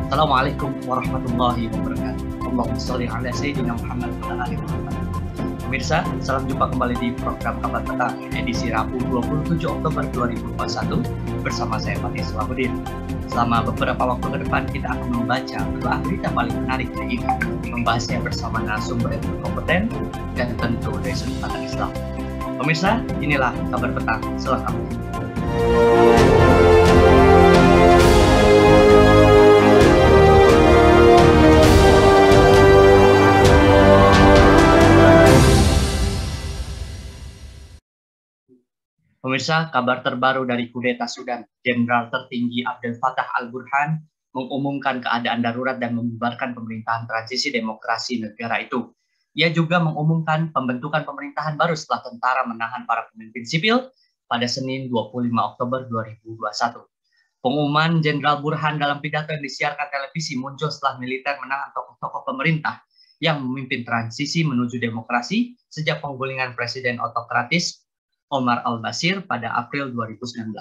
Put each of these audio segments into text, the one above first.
Assalamualaikum warahmatullahi wabarakatuh. Allahumma sholli ala sayyidina Muhammad wa ala ali Muhammad. Pemirsa, salam jumpa kembali di program Kabar Petang edisi Rabu 27 Oktober 2021 bersama saya Fatih Salahuddin. Selama beberapa waktu ke depan kita akan membaca berita paling menarik hari ini, membahasnya bersama narasumber yang berkompeten dan tentu dari sudut pandang Islam. Pemirsa, inilah Kabar Petang selengkapnya. Pemirsa, kabar terbaru dari kudeta Sudan, Jenderal tertinggi Abdel Fattah al-Burhan mengumumkan keadaan darurat dan membubarkan pemerintahan transisi demokrasi negara itu. Ia juga mengumumkan pembentukan pemerintahan baru setelah tentara menahan para pemimpin sipil pada Senin 25 Oktober 2021. Pengumuman Jenderal Burhan dalam pidato yang disiarkan televisi muncul setelah militer menahan tokoh-tokoh pemerintah yang memimpin transisi menuju demokrasi sejak penggulingan presiden otokratis Omar al-Bashir pada April 2019.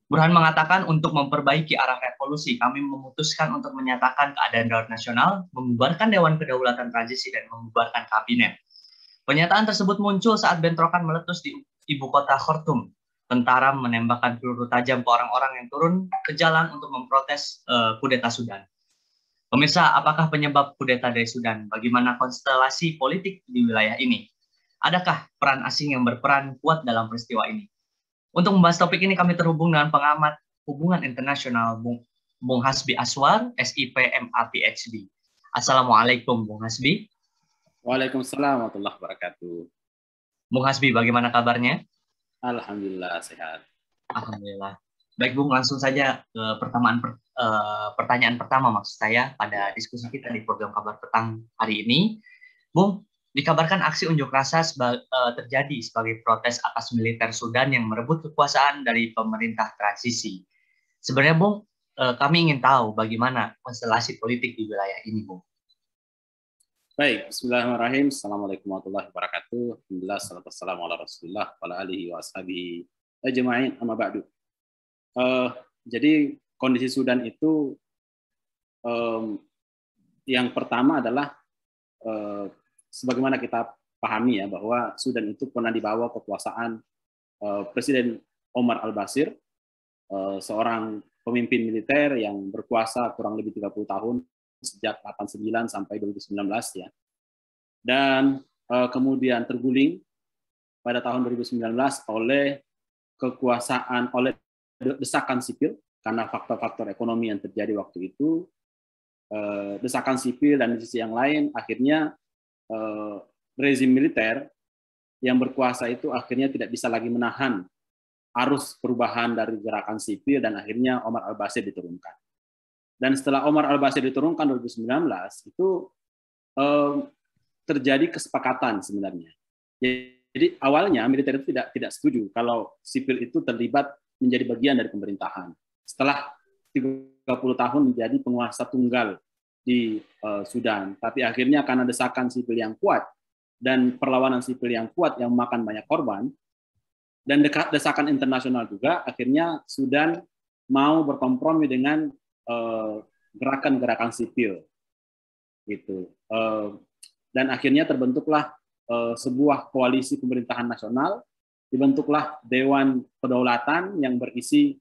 Burhan mengatakan untuk memperbaiki arah revolusi, kami memutuskan untuk menyatakan keadaan darurat nasional, membubarkan Dewan Kedaulatan Transisi, dan membubarkan kabinet. Pernyataan tersebut muncul saat bentrokan meletus di ibu kota Khartoum. Tentara menembakkan peluru tajam ke orang-orang yang turun ke jalan untuk memprotes kudeta Sudan. Pemirsa, apakah penyebab kudeta dari Sudan? Bagaimana konstelasi politik di wilayah ini? Adakah peran asing yang berperan kuat dalam peristiwa ini? Untuk membahas topik ini kami terhubung dengan pengamat hubungan internasional Bung Hasbi Aswar, SIP MA PhD. Assalamualaikum Bung Hasbi. Waalaikumsalam warahmatullahi wabarakatuh. Bung Hasbi, bagaimana kabarnya? Alhamdulillah sehat. Alhamdulillah. Baik Bung, langsung saja ke pertanyaan pertama maksud saya pada diskusi kita di program Kabar Petang hari ini. Bung, dikabarkan aksi unjuk rasa terjadi sebagai protes atas militer Sudan yang merebut kekuasaan dari pemerintah transisi. Sebenarnya, Bung, kami ingin tahu bagaimana konstelasi politik di wilayah ini, Bung. Baik, bismillahirrahmanirrahim. Assalamualaikum warahmatullahi wabarakatuh. Alhamdulillah, salatu wassalamu ala rasulullah wa ala alihi wa ashabihi ajma'in, amma ba'du. Jadi kondisi Sudan itu yang pertama adalah sebagaimana kita pahami ya, bahwa Sudan itu pernah dibawa kekuasaan Presiden Omar al-Bashir, seorang pemimpin militer yang berkuasa kurang lebih 30 tahun, sejak 89 sampai 2019 ya. Dan kemudian terguling pada tahun 2019 oleh desakan sipil, karena faktor-faktor ekonomi yang terjadi waktu itu, desakan sipil, dan di sisi yang lain akhirnya rezim militer yang berkuasa itu akhirnya tidak bisa lagi menahan arus perubahan dari gerakan sipil, dan akhirnya Omar al-Bashir diturunkan. Dan setelah Omar al-Bashir diturunkan 2019 itu terjadi kesepakatan sebenarnya. Jadi awalnya militer itu tidak setuju kalau sipil itu terlibat menjadi bagian dari pemerintahan. Setelah 30 tahun menjadi penguasa tunggal di Sudan, tapi akhirnya karena desakan sipil yang kuat dan perlawanan sipil yang kuat yang memakan banyak korban, dan desakan internasional juga, akhirnya Sudan mau berkompromi dengan gerakan-gerakan sipil, gitu. Dan akhirnya terbentuklah sebuah koalisi pemerintahan nasional, dibentuklah Dewan Kedaulatan yang berisi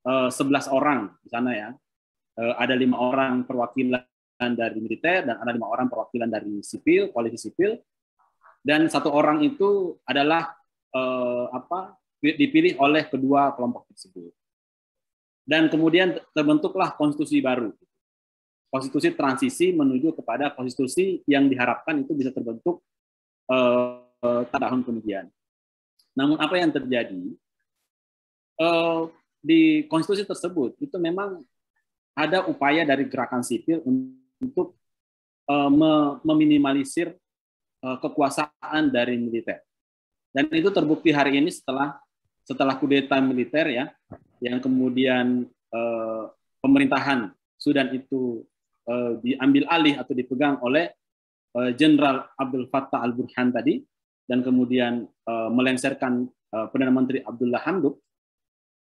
11 orang di sana ya. Ada 5 orang perwakilan dari militer dan ada 5 orang perwakilan dari sipil, koalisi sipil, dan 1 orang itu adalah dipilih oleh kedua kelompok tersebut. Dan kemudian terbentuklah konstitusi baru, konstitusi transisi menuju kepada konstitusi yang diharapkan itu bisa terbentuk tahun kemudian. Namun apa yang terjadi di konstitusi tersebut itu memang ada upaya dari gerakan sipil untuk meminimalisir kekuasaan dari militer. Dan itu terbukti hari ini setelah kudeta militer ya, yang kemudian pemerintahan Sudan itu diambil alih atau dipegang oleh Jenderal Abdel Fattah al-Burhan tadi, dan kemudian melengsarkan Perdana Menteri Abdullah Hamdok.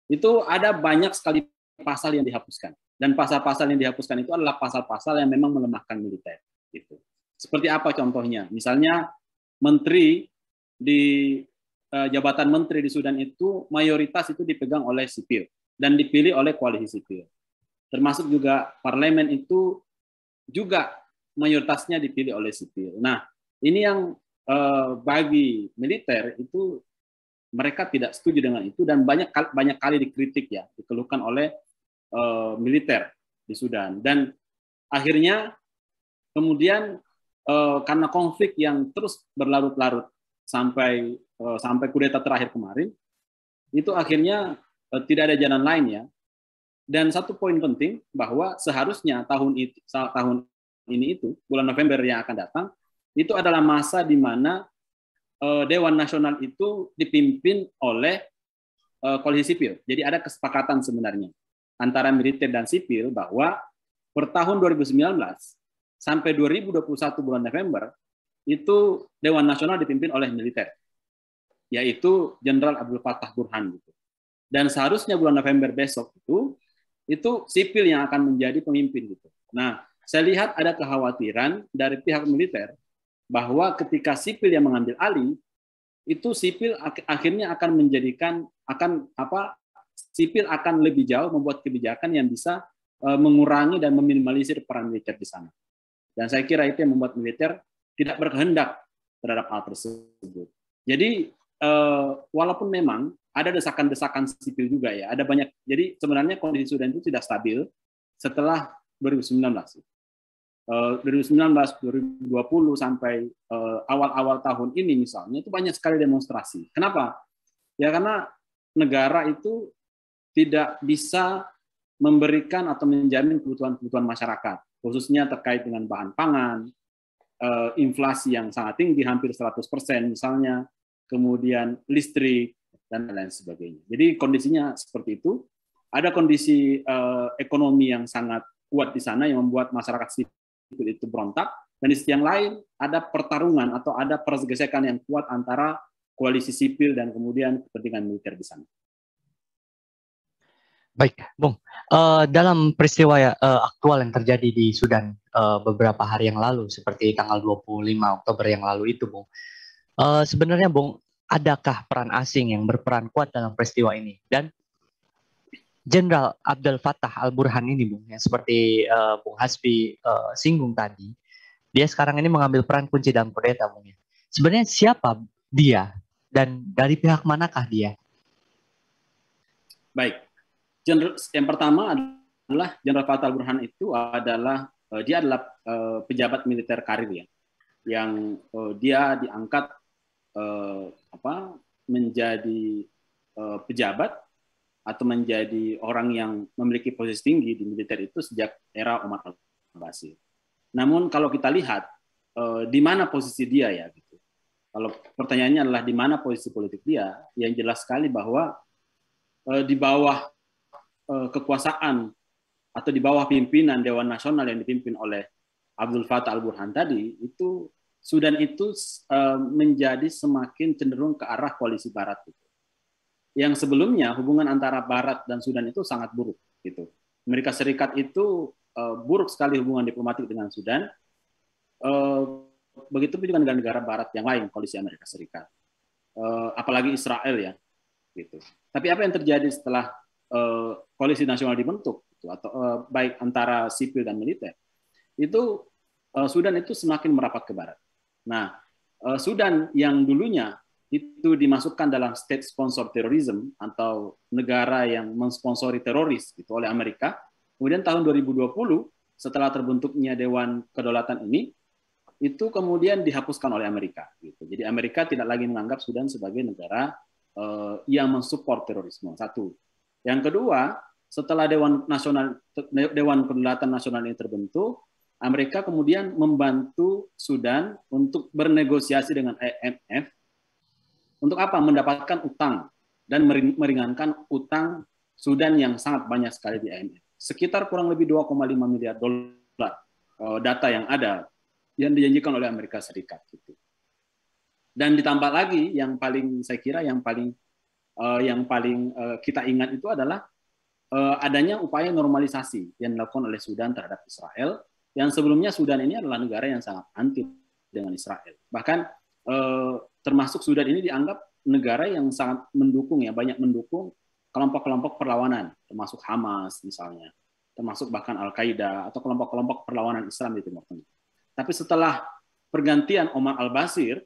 Itu ada banyak sekali pasal yang dihapuskan. Dan pasal-pasal yang dihapuskan itu adalah pasal-pasal yang memang melemahkan militer. Gitu. Seperti apa contohnya? Misalnya menteri di jabatan menteri di Sudan itu mayoritas itu dipegang oleh sipil dan dipilih oleh koalisi sipil. Termasuk juga parlemen itu juga mayoritasnya dipilih oleh sipil. Nah, ini yang bagi militer itu mereka tidak setuju dengan itu dan banyak kali dikritik ya, dikeluhkan oleh militer di Sudan. Dan akhirnya kemudian karena konflik yang terus berlarut-larut sampai kudeta terakhir kemarin, itu akhirnya tidak ada jalan lain ya. Dan satu poin penting bahwa seharusnya tahun ini itu bulan November yang akan datang itu adalah masa di mana Dewan Nasional itu dipimpin oleh koalisi sipil. Jadi ada kesepakatan sebenarnya antara militer dan sipil bahwa per tahun 2019 sampai 2021 bulan November itu Dewan Nasional dipimpin oleh militer, yaitu Jenderal Abdul Fattah Burhan gitu. Dan seharusnya bulan November besok itu sipil yang akan menjadi pemimpin gitu. Nah, saya lihat ada kekhawatiran dari pihak militer bahwa ketika sipil yang mengambil alih, itu sipil akhirnya akan sipil akan lebih jauh membuat kebijakan yang bisa mengurangi dan meminimalisir peran militer di sana. Dan saya kira itu yang membuat militer tidak berkehendak terhadap hal tersebut. Jadi walaupun memang ada desakan-desakan sipil juga ya, ada banyak. Jadi sebenarnya kondisi Sudan itu tidak stabil setelah 2019. 2019, 2020 sampai awal-awal tahun ini misalnya itu banyak sekali demonstrasi. Kenapa? Ya karena negara itu tidak bisa memberikan atau menjamin kebutuhan masyarakat, khususnya terkait dengan bahan pangan, inflasi yang sangat tinggi, hampir 100% misalnya, kemudian listrik, dan lain sebagainya. Jadi kondisinya seperti itu. Ada kondisi ekonomi yang sangat kuat di sana yang membuat masyarakat sipil itu berontak, dan di sisi yang lain ada pertarungan atau ada pergesekan yang kuat antara koalisi sipil dan kemudian kepentingan militer di sana. Baik, Bung. Dalam peristiwa aktual yang terjadi di Sudan beberapa hari yang lalu, seperti tanggal 25 Oktober yang lalu itu, Bung. Sebenarnya, Bung, adakah peran asing yang berperan kuat dalam peristiwa ini? Dan Jenderal Abdel Fattah al-Burhan ini, Bung, yang seperti Bung Hasbi singgung tadi, dia sekarang ini mengambil peran kunci dalam kudeta, Bung. Sebenarnya siapa dia dan dari pihak manakah dia? Baik. Yang pertama adalah Jenderal Fattah al-Burhan itu adalah dia adalah pejabat militer karir ya, yang dia diangkat menjadi pejabat atau menjadi orang yang memiliki posisi tinggi di militer itu sejak era Omar al-Bashir. Namun kalau kita lihat di mana posisi dia ya gitu. Kalau pertanyaannya adalah di mana posisi politik dia, yang jelas sekali bahwa di bawah kekuasaan atau di bawah pimpinan Dewan Nasional yang dipimpin oleh Abdul Fattah al-Burhan tadi, itu Sudan itu menjadi semakin cenderung ke arah koalisi Barat. Gitu. Yang sebelumnya hubungan antara Barat dan Sudan itu sangat buruk. Gitu. Amerika Serikat itu buruk sekali hubungan diplomatik dengan Sudan. Begitu juga negara-negara Barat yang lain, koalisi Amerika Serikat. Apalagi Israel ya. Gitu. Tapi apa yang terjadi setelah koalisi nasional dibentuk gitu, atau baik antara sipil dan militer, itu Sudan itu semakin merapat ke barat. Nah, Sudan yang dulunya itu dimasukkan dalam state sponsor terrorism atau negara yang mensponsori teroris gitu oleh Amerika, kemudian tahun 2020 setelah terbentuknya Dewan Kedaulatan ini, itu kemudian dihapuskan oleh Amerika. Gitu. Jadi Amerika tidak lagi menganggap Sudan sebagai negara yang mensupport terorisme. Satu. Yang kedua, setelah Dewan Kedaulatan Nasional ini terbentuk, Amerika kemudian membantu Sudan untuk bernegosiasi dengan IMF untuk apa? Mendapatkan utang dan meringankan utang Sudan yang sangat banyak sekali di IMF. Sekitar kurang lebih 2,5 miliar dolar data yang ada yang dijanjikan oleh Amerika Serikat. Gitu. Dan ditambah lagi yang paling saya kira yang paling kita ingat itu adalah adanya upaya normalisasi yang dilakukan oleh Sudan terhadap Israel, yang sebelumnya Sudan ini adalah negara yang sangat anti dengan Israel. Bahkan termasuk Sudan ini dianggap negara yang sangat mendukung, ya, banyak mendukung kelompok-kelompok perlawanan, termasuk Hamas misalnya, termasuk bahkan Al-Qaeda atau kelompok-kelompok perlawanan Islam di Timur Tengah. Tapi setelah pergantian Omar al-Bashir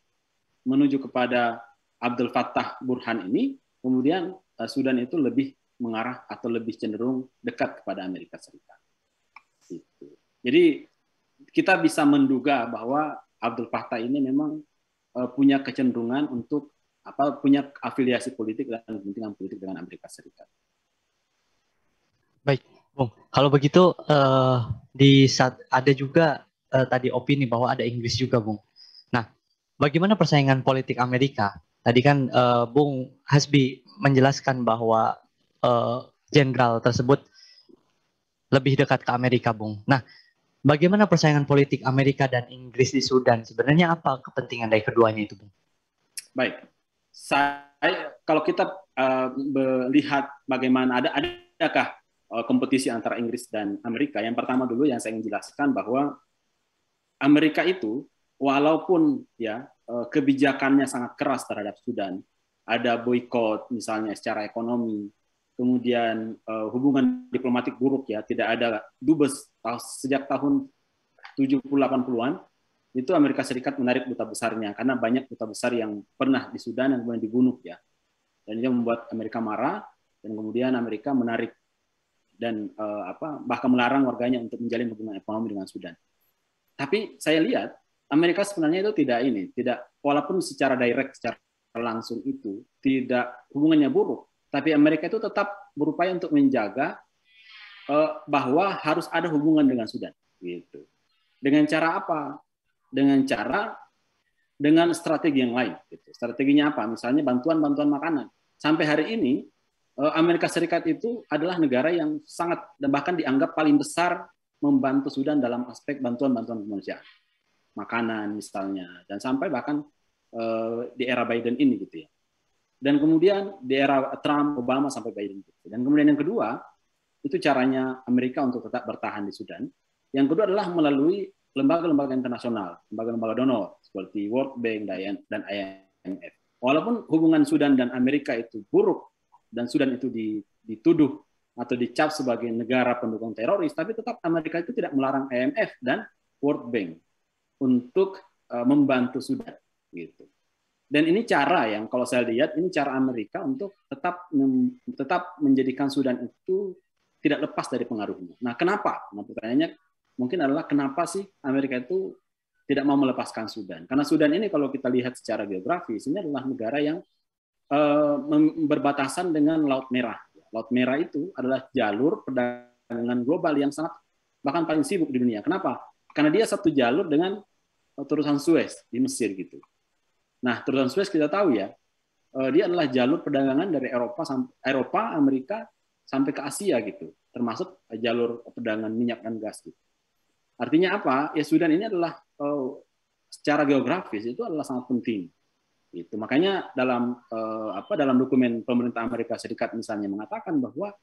menuju kepada Abdul Fattah Burhan ini, kemudian Sudan itu lebih mengarah atau lebih cenderung dekat kepada Amerika Serikat. Gitu. Jadi kita bisa menduga bahwa Abdul Fattah ini memang punya kecenderungan untuk punya afiliasi politik dan kepentingan politik dengan Amerika Serikat. Baik, Bung. Kalau begitu di saat ada juga tadi opini bahwa ada Inggris juga, Bung. Nah, bagaimana persaingan politik Amerika? Tadi kan Bung Hasbi menjelaskan bahwa jenderal tersebut lebih dekat ke Amerika, Bung. Nah, bagaimana persaingan politik Amerika dan Inggris di Sudan? Sebenarnya apa kepentingan dari keduanya itu, Bung? Baik, kalau kita melihat bagaimana adakah kompetisi antara Inggris dan Amerika, yang pertama dulu yang saya ingin jelaskan bahwa Amerika itu walaupun ya kebijakannya sangat keras terhadap Sudan, ada boykot misalnya secara ekonomi, kemudian hubungan diplomatik buruk, ya, tidak ada dubes sejak tahun 70-80-an, itu Amerika Serikat menarik duta besarnya karena banyak duta besar yang pernah di Sudan yang kemudian dibunuh, ya, dan itu membuat Amerika marah, dan kemudian Amerika menarik dan bahkan melarang warganya untuk menjalin hubungan ekonomi dengan Sudan. Tapi saya lihat Amerika sebenarnya itu tidak walaupun secara direct, secara langsung itu tidak hubungannya buruk, tapi Amerika itu tetap berupaya untuk menjaga bahwa harus ada hubungan dengan Sudan, gitu. Dengan cara apa? Dengan strategi yang lain. Gitu. Strateginya apa? Misalnya bantuan makanan. Sampai hari ini Amerika Serikat itu adalah negara yang sangat dan bahkan dianggap paling besar membantu Sudan dalam aspek bantuan kemanusiaan, makanan misalnya, dan sampai bahkan di era Biden ini, gitu, ya. Dan kemudian di era Trump, Obama sampai Biden. Gitu. Dan kemudian yang kedua itu caranya Amerika untuk tetap bertahan di Sudan. Yang kedua adalah melalui lembaga-lembaga internasional, lembaga-lembaga donor seperti World Bank dan IMF. Walaupun hubungan Sudan dan Amerika itu buruk dan Sudan itu dituduh atau dicap sebagai negara pendukung teroris, tapi tetap Amerika itu tidak melarang IMF dan World Bank untuk membantu Sudan, gitu. Dan ini cara yang kalau saya lihat ini cara Amerika untuk tetap menjadikan Sudan itu tidak lepas dari pengaruhnya. Nah, kenapa? Nah, pertanyaannya mungkin adalah kenapa sih Amerika itu tidak mau melepaskan Sudan? Karena Sudan ini kalau kita lihat secara geografis ini adalah negara yang berbatasan dengan Laut Merah. Laut Merah itu adalah jalur perdagangan global yang sangat bahkan paling sibuk di dunia. Kenapa? Karena dia satu jalur dengan terusan Suez di Mesir, gitu. Nah, terusan Suez kita tahu, ya, dia adalah jalur perdagangan dari Eropa, Amerika sampai ke Asia, gitu, termasuk jalur perdagangan minyak dan gas, gitu. Artinya apa? Ya, Sudan ini adalah secara geografis itu adalah sangat penting. Itu makanya dalam dokumen pemerintah Amerika Serikat misalnya mengatakan bahwa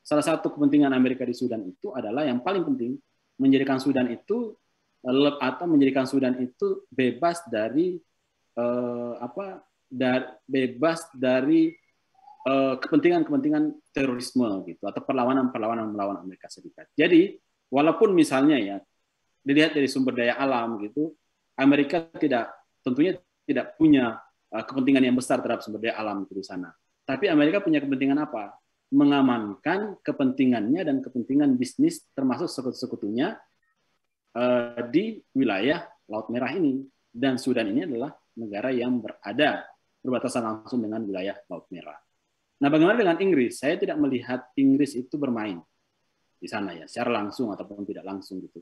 salah satu kepentingan Amerika di Sudan itu adalah yang paling penting menjadikan Sudan itu bebas dari kepentingan terorisme, gitu, atau perlawanan melawan Amerika Serikat. Jadi walaupun misalnya, ya, dilihat dari sumber daya alam, gitu, Amerika tentunya tidak punya kepentingan yang besar terhadap sumber daya alam di sana. Tapi Amerika punya kepentingan apa? Mengamankan kepentingannya dan kepentingan bisnis termasuk sekutu-sekutunya di wilayah Laut Merah ini. Dan Sudan ini adalah negara yang berbatasan langsung dengan wilayah Laut Merah. Nah, bagaimana dengan Inggris? Saya tidak melihat Inggris itu bermain di sana, ya, secara langsung ataupun tidak langsung, gitu.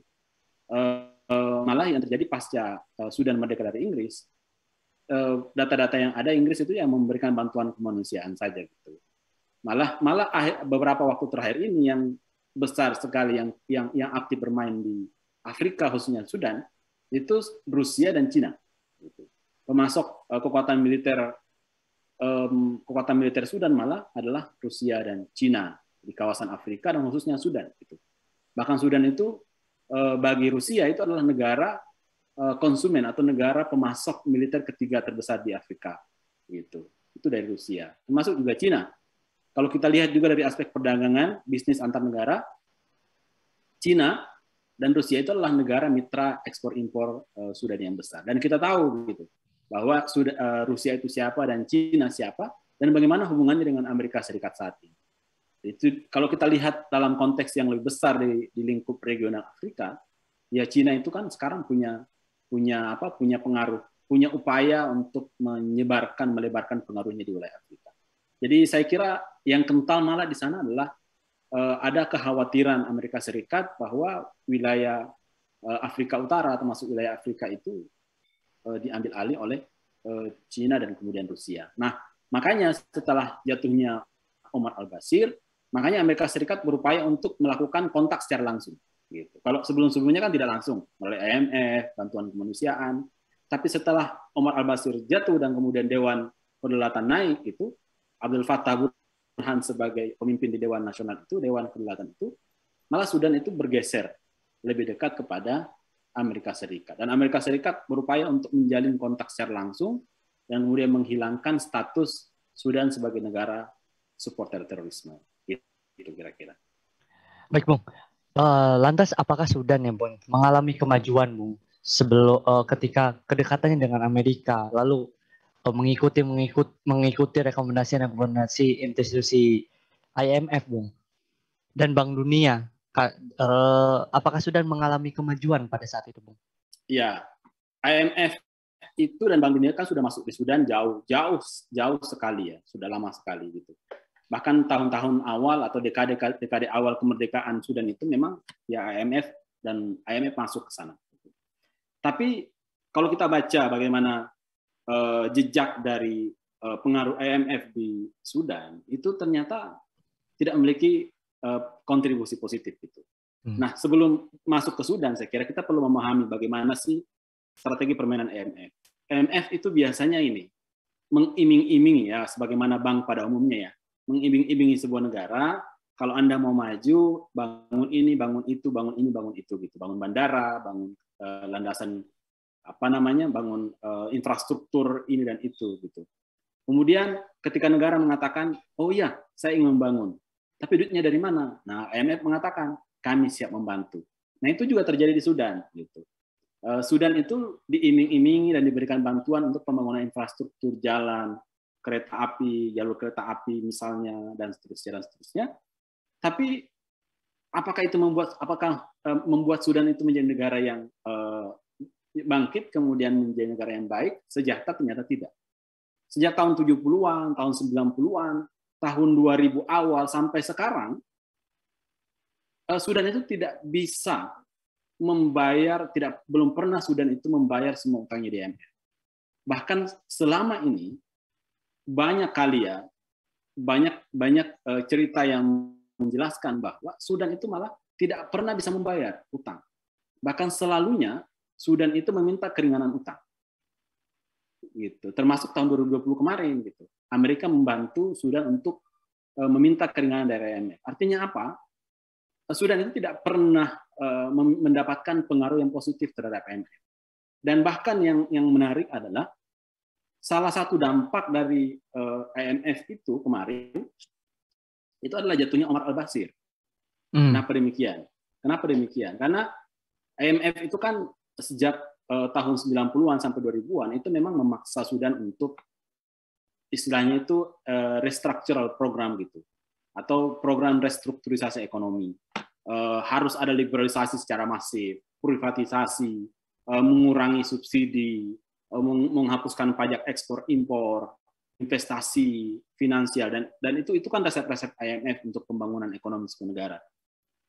Malah yang terjadi pasca Sudan merdeka dari Inggris, data-data yang ada Inggris itu yang memberikan bantuan kemanusiaan saja, gitu. Malah beberapa waktu terakhir ini yang besar sekali yang aktif bermain di Afrika, khususnya Sudan, itu Rusia dan Cina, gitu. Pemasok kekuatan militer Sudan malah adalah Rusia dan Cina. di kawasan Afrika dan khususnya Sudan. Gitu. Bahkan Sudan itu bagi Rusia itu adalah negara konsumen atau negara pemasok militer ketiga terbesar di Afrika. Gitu. Itu dari Rusia. Termasuk juga Cina. Kalau kita lihat juga dari aspek perdagangan, bisnis antar negara, Cina dan Rusia itu adalah negara mitra ekspor-impor Sudan yang besar. Dan kita tahu gitu bahwa Rusia itu siapa dan Cina siapa, dan bagaimana hubungannya dengan Amerika Serikat saat ini. Itu kalau kita lihat dalam konteks yang lebih besar di lingkup regional Afrika, ya Cina itu kan sekarang punya pengaruh, punya upaya untuk melebarkan pengaruhnya di wilayah Afrika. Jadi saya kira yang kental malah di sana adalah ada kekhawatiran Amerika Serikat bahwa wilayah Afrika Utara termasuk wilayah Afrika itu diambil alih oleh Cina dan kemudian Rusia. Nah, makanya setelah jatuhnya Omar al-Bashir, makanya Amerika Serikat berupaya untuk melakukan kontak secara langsung. Gitu. Kalau sebelum-sebelumnya kan tidak langsung, melalui IMF, bantuan kemanusiaan. Tapi setelah Omar al-Bashir jatuh dan kemudian Dewan Kedaulatan naik, itu Abdel Fattah Burhan sebagai pemimpin di Dewan Nasional itu, Dewan Kedaulatan itu, malah Sudan itu bergeser lebih dekat kepada Amerika Serikat. Dan Amerika Serikat berupaya untuk menjalin kontak secara langsung dan kemudian menghilangkan status Sudan sebagai negara supporter terorisme. Itu kira-kira. Baik, Bung. Lantas apakah Sudan ya, Bung, mengalami kemajuan, Bung, sebelum ketika kedekatannya dengan Amerika, lalu mengikuti rekomendasi institusi IMF, Bung, dan Bank Dunia, apakah Sudan mengalami kemajuan pada saat itu, Bung? Ya, IMF itu dan Bank Dunia kan sudah masuk di Sudan jauh sekali ya, sudah lama sekali gitu. Bahkan tahun-tahun awal atau dekade awal kemerdekaan Sudan itu memang ya IMF masuk ke sana. Tapi kalau kita baca bagaimana jejak dari pengaruh IMF di Sudan, itu ternyata tidak memiliki kontribusi positif gitu. Nah, sebelum masuk ke Sudan, saya kira kita perlu memahami bagaimana sih strategi permainan IMF. IMF itu biasanya ini mengiming-imingi ya, sebagaimana bank pada umumnya ya, mengiming-imingi sebuah negara, kalau Anda mau maju, bangun ini, bangun itu, bangun ini, bangun itu, gitu. Bangun bandara, bangun landasan bangun infrastruktur ini dan itu, gitu. Kemudian ketika negara mengatakan, oh iya, saya ingin membangun, tapi duitnya dari mana? Nah, IMF mengatakan, kami siap membantu. Nah, itu juga terjadi di Sudan, gitu. Sudan itu diiming-imingi dan diberikan bantuan untuk pembangunan infrastruktur jalan, kereta api, jalur kereta api misalnya, dan seterusnya. Tapi apakah itu membuat Sudan itu menjadi negara yang bangkit, kemudian menjadi negara yang baik, sejahtera? Ternyata tidak. Sejak tahun 70-an, tahun 90-an, tahun 2000 awal sampai sekarang, Sudan itu tidak bisa membayar, belum pernah Sudan itu membayar semua utangnya di IMF. Bahkan selama ini, banyak cerita yang menjelaskan bahwa Sudan itu malah tidak pernah bisa membayar utang. Bahkan selalunya Sudan itu meminta keringanan utang. Gitu. Termasuk tahun 2020 kemarin gitu. Amerika membantu Sudan untuk meminta keringanan dari IMF. Artinya apa? Sudan itu tidak pernah mendapatkan pengaruh yang positif terhadap IMF. Dan bahkan yang menarik adalah salah satu dampak dari IMF itu kemarin itu adalah jatuhnya Omar al-Bashir. Kenapa demikian? Karena IMF itu kan sejak tahun 90-an sampai 2000-an itu memang memaksa Sudan untuk istilahnya itu restructural program gitu, atau program restrukturisasi ekonomi. Harus ada liberalisasi secara masif, privatisasi, mengurangi subsidi, menghapuskan pajak ekspor impor, investasi finansial, dan itu kan resep-resep IMF untuk pembangunan ekonomi sebuah negara.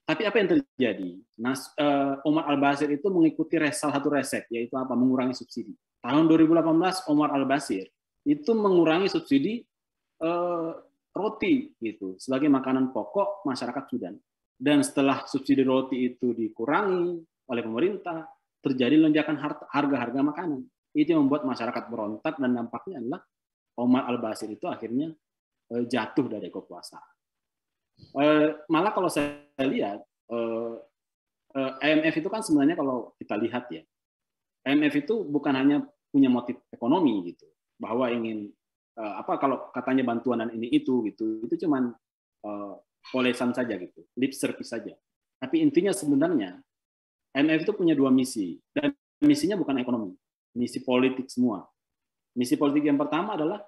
Tapi apa yang terjadi? Nah, Omar al-Bashir itu mengikuti salah satu resep, yaitu apa? Mengurangi subsidi. Tahun 2018 Omar al-Bashir itu mengurangi subsidi roti gitu sebagai makanan pokok masyarakat Sudan. Dan setelah subsidi roti itu dikurangi oleh pemerintah, terjadi lonjakan harga-harga makanan. Itu yang membuat masyarakat berontak, dan dampaknya adalah Omar al-Bashir itu akhirnya jatuh dari kekuasaan. Malah kalau saya lihat, IMF itu kan sebenarnya kalau kita lihat ya, IMF itu bukan hanya punya motif ekonomi gitu, bahwa ingin kalau katanya bantuan dan ini itu cuman polesan saja gitu, lip service saja. Tapi intinya sebenarnya IMF itu punya dua misi, dan misinya bukan ekonomi, misi politik semua. Misi politik yang pertama adalah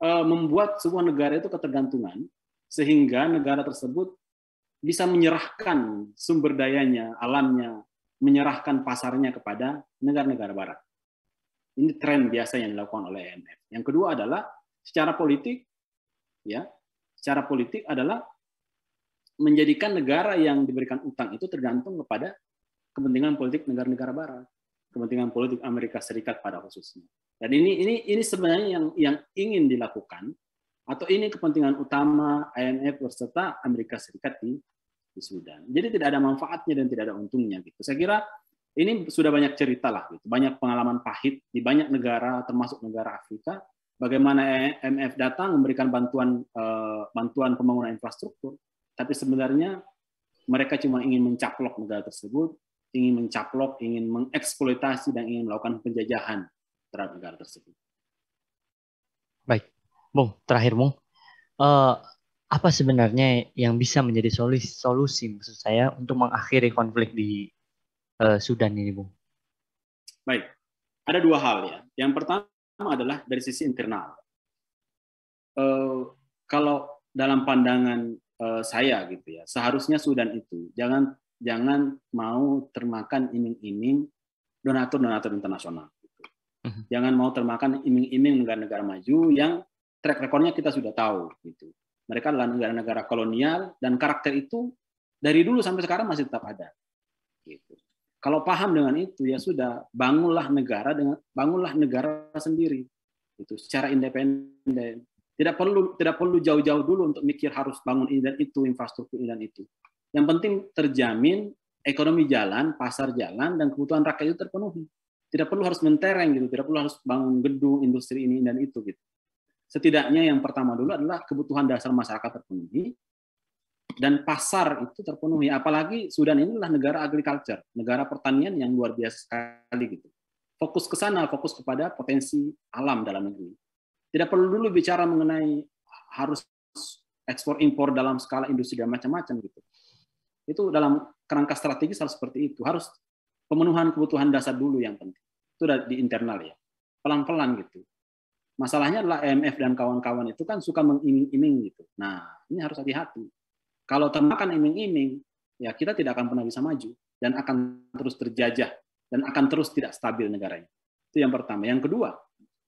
membuat sebuah negara itu ketergantungan, sehingga negara tersebut bisa menyerahkan sumber dayanya, alamnya, menyerahkan pasarnya kepada negara-negara barat. Ini tren biasa yang dilakukan oleh IMF. Yang kedua adalah secara politik, ya, secara politik adalah menjadikan negara yang diberikan utang itu tergantung kepada kepentingan politik negara-negara barat, kepentingan politik Amerika Serikat pada khususnya. Dan ini sebenarnya yang ingin dilakukan, atau ini kepentingan utama IMF beserta Amerika Serikat di Sudan. Jadi tidak ada manfaatnya dan tidak ada untungnya gitu. Saya kira ini sudah banyak cerita lah gitu, banyak pengalaman pahit di banyak negara termasuk negara Afrika, bagaimana IMF datang memberikan bantuan pembangunan infrastruktur, tapi sebenarnya mereka cuma ingin mencaplok negara tersebut, ingin mencaplok, ingin mengeksploitasi dan ingin melakukan penjajahan terhadap negara tersebut. Baik, Bung, terakhir Bung, apa sebenarnya yang bisa menjadi solusi maksud saya untuk mengakhiri konflik di Sudan ini, Bung? Baik, ada dua hal ya. Yang pertama adalah dari sisi internal. Kalau dalam pandangan saya gitu ya, seharusnya Sudan itu jangan mau termakan iming-iming donatur internasional. Gitu. Jangan mau termakan iming-iming negara-negara maju yang track recordnya kita sudah tahu. Gitu. Mereka adalah negara-negara kolonial dan karakter itu dari dulu sampai sekarang masih tetap ada. Gitu. Kalau paham dengan itu ya sudah, bangunlah negara sendiri, gitu, secara independen. Tidak perlu jauh-jauh dulu untuk mikir harus bangun ini dan itu, infrastruktur ini dan itu. Yang penting terjamin ekonomi jalan, pasar jalan, dan kebutuhan rakyat itu terpenuhi. Tidak perlu harus mentereng gitu, tidak perlu harus bangun gedung, industri ini dan itu gitu. Setidaknya yang pertama dulu adalah kebutuhan dasar masyarakat terpenuhi dan pasar itu terpenuhi. Apalagi Sudan ini adalah negara agriculture, negara pertanian yang luar biasa sekali gitu. Fokus ke sana, fokus kepada potensi alam dalam negeri. Tidak perlu dulu bicara mengenai harus ekspor impor dalam skala industri dan macam-macam gitu. Itu dalam kerangka strategis harus seperti itu. Harus pemenuhan kebutuhan dasar dulu yang penting. Itu di internal ya. Pelan-pelan gitu. Masalahnya adalah IMF dan kawan-kawan itu kan suka mengiming-iming gitu. Nah, ini harus hati-hati. Kalau termakan iming-iming, ya kita tidak akan pernah bisa maju dan akan terus terjajah dan akan terus tidak stabil negaranya. Itu yang pertama. Yang kedua,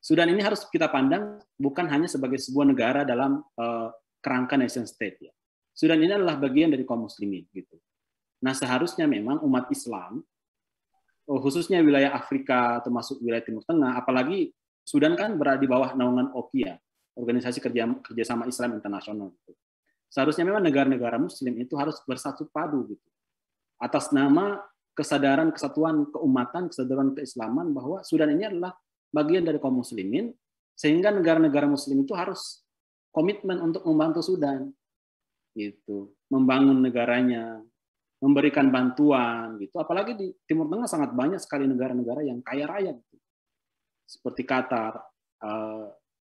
Sudan ini harus kita pandang bukan hanya sebagai sebuah negara dalam kerangka nation state ya. Sudan ini adalah bagian dari kaum muslimin gitu. Nah, seharusnya memang umat Islam khususnya wilayah Afrika termasuk wilayah Timur Tengah, apalagi Sudan kan berada di bawah naungan OPIA, Organisasi Kerjasama Islam Internasional gitu. Seharusnya memang negara-negara muslim itu harus bersatu padu gitu. Atas nama kesadaran kesatuan keumatan, kesadaran keislaman bahwa Sudan ini adalah bagian dari kaum muslimin, sehingga negara-negara muslim itu harus komitmen untuk membantu Sudan gitu, membangun negaranya, memberikan bantuan gitu. Apalagi di Timur Tengah sangat banyak sekali negara-negara yang kaya raya gitu. Seperti Qatar,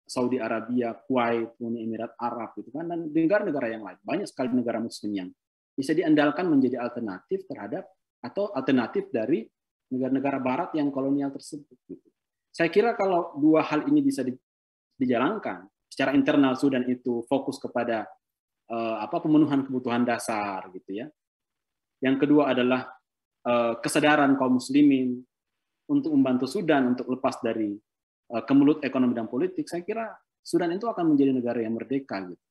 Saudi Arabia, Kuwait, Uni Emirat Arab gitu kan, dan negara-negara yang lain. Banyak sekali negara muslim yang bisa diandalkan menjadi alternatif terhadap atau alternatif dari negara-negara barat yang kolonial tersebut gitu. Saya kira kalau dua hal ini bisa dijalankan secara internal, Sudan itu fokus kepada pemenuhan kebutuhan dasar gitu ya. Yang kedua adalah kesadaran kaum muslimin untuk membantu Sudan untuk lepas dari kemelut ekonomi dan politik. Saya kira Sudan itu akan menjadi negara yang merdeka gitu.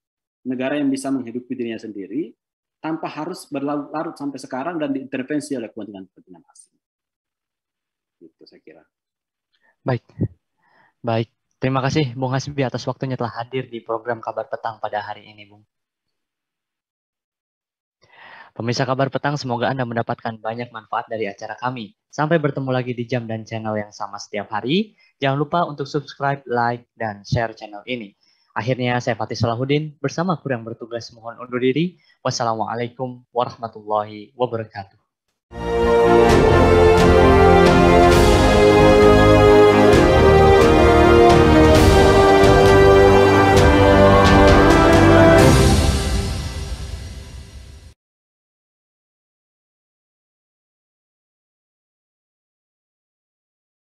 Negara yang bisa menghidupi dirinya sendiri tanpa harus berlarut sampai sekarang dan diintervensi oleh kepentingan asing. Gitu saya kira. Baik. Terima kasih Bung Hasbi atas waktunya telah hadir di program Kabar Petang pada hari ini, Bung. Pemirsa Kabar Petang, semoga Anda mendapatkan banyak manfaat dari acara kami. Sampai bertemu lagi di jam dan channel yang sama setiap hari. Jangan lupa untuk subscribe, like, dan share channel ini. Akhirnya saya Fatih Salahuddin bersama kru yang bertugas mohon undur diri. Wassalamualaikum warahmatullahi wabarakatuh.